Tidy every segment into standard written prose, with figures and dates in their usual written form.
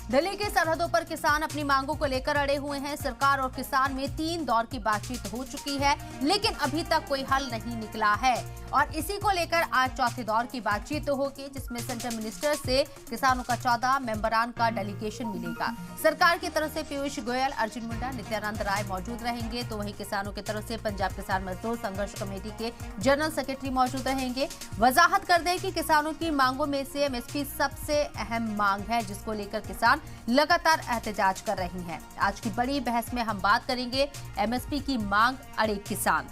दिल्ली की सरहदों पर किसान अपनी मांगों को लेकर अड़े हुए हैं। सरकार और किसान में 3 दौर की बातचीत हो चुकी है, लेकिन अभी तक कोई हल नहीं निकला है और इसी को लेकर आज चौथे दौर की बातचीत होगी, जिसमें सेंट्रल मिनिस्टर से किसानों का 14 मेंबरान का डेलीगेशन मिलेगा। सरकार की तरफ से पीयूष गोयल, अर्जुन मुंडा, नित्यानंद राय मौजूद रहेंगे, तो वहीं किसानों की तरफ से पंजाब किसान मजदूर संघर्ष कमेटी के जनरल सेक्रेटरी मौजूद रहेंगे। वजाहत कर दें कि किसानों की मांगों में से एमएसपी सबसे अहम मांग है, जिसको लेकर किसान लगातार एहतजाज कर रही हैं। आज की बड़ी बहस में हम बात करेंगे एमएसपी की मांग, अड़े किसान।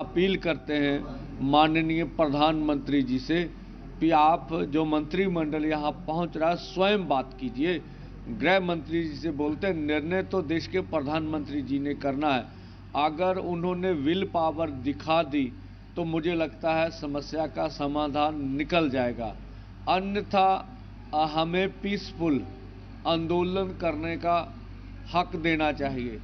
अपील करते हैं माननीय प्रधानमंत्री जी से कि आप जो मंत्रिमंडल यहाँ पहुँच रहा है स्वयं बात कीजिए। गृह मंत्री जी से बोलते हैं निर्णय तो देश के प्रधानमंत्री जी ने करना है। अगर उन्होंने विल पावर दिखा दी तो मुझे लगता है समस्या का समाधान निकल जाएगा, अन्यथा हमें पीसफुल आंदोलन करने का हक देना चाहिए।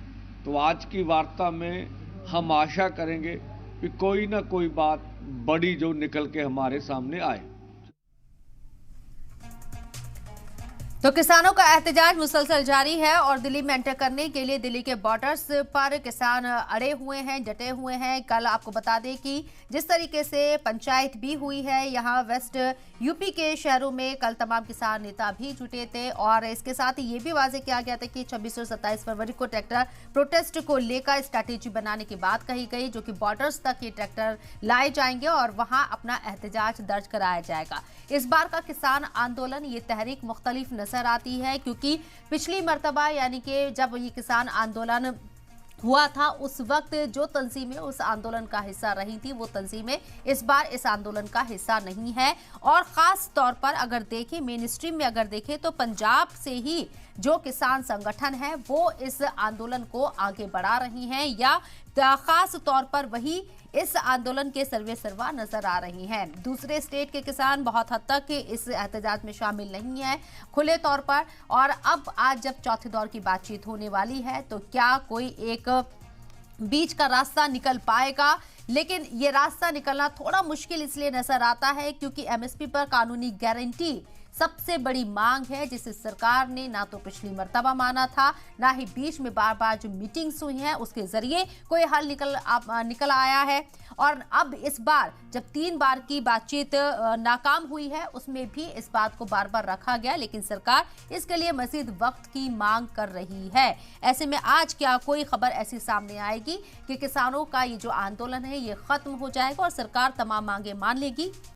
तो आज की वार्ता में हम आशा करेंगे कि कोई ना कोई बात बड़ी जो निकल के हमारे सामने आए। तो किसानों का एहतजाज मुसलसल जारी है और दिल्ली में एंटर करने के लिए दिल्ली के बॉर्डर्स पर किसान अड़े हुए हैं, डटे हुए हैं। कल आपको बता दें कि जिस तरीके से पंचायत भी हुई है यहाँ वेस्ट यूपी के शहरों में, कल तमाम किसान नेता भी जुटे थे और इसके साथ ही ये भी वाजे किया गया था कि 26 और 27 फरवरी को ट्रैक्टर प्रोटेस्ट को लेकर स्ट्रैटेजी बनाने की बात कही गई, जो कि बॉर्डर्स तक ये ट्रैक्टर लाए जाएंगे और वहां अपना एहतजाज दर्ज कराया जाएगा। इस बार का किसान आंदोलन, ये तहरीक मुख्तलिफ नजर आती है, क्योंकि पिछली मर्तबा यानी कि जब ये किसान आंदोलन हुआ था उस वक्त जो तंजीमें उस आंदोलन का हिस्सा रही थी, वो तंजीमें इस बार इस आंदोलन का हिस्सा नहीं है। और खास तौर पर अगर देखें, मेन स्ट्रीम में अगर देखें तो पंजाब से ही जो किसान संगठन है वो इस आंदोलन को आगे बढ़ा रही हैं या खास तौर पर वही इस आंदोलन के सर्वे सर्वा नजर आ रही हैं। दूसरे स्टेट के किसान बहुत हद तक इस एहतजाज में शामिल नहीं है खुले तौर पर। और अब आज जब चौथे दौर की बातचीत होने वाली है तो क्या कोई एक बीच का रास्ता निकल पाएगा, लेकिन ये रास्ता निकलना थोड़ा मुश्किल इसलिए नजर आता है क्योंकि एमएसपी पर कानूनी गारंटी सबसे बड़ी मांग है, जिसे सरकार ने ना तो पिछली मर्तबा माना था, ना ही बीच में बार बार जो मीटिंग्स हुई हैं उसके जरिए कोई हल निकल आया है। और अब इस बार जब 3 बार की बातचीत नाकाम हुई है, उसमें भी इस बात को बार बार रखा गया, लेकिन सरकार इसके लिए मजीद वक्त की मांग कर रही है। ऐसे में आज क्या कोई खबर ऐसी सामने आएगी कि किसानों का ये जो आंदोलन है ये खत्म हो जाएगा और सरकार तमाम मांगे मान लेगी?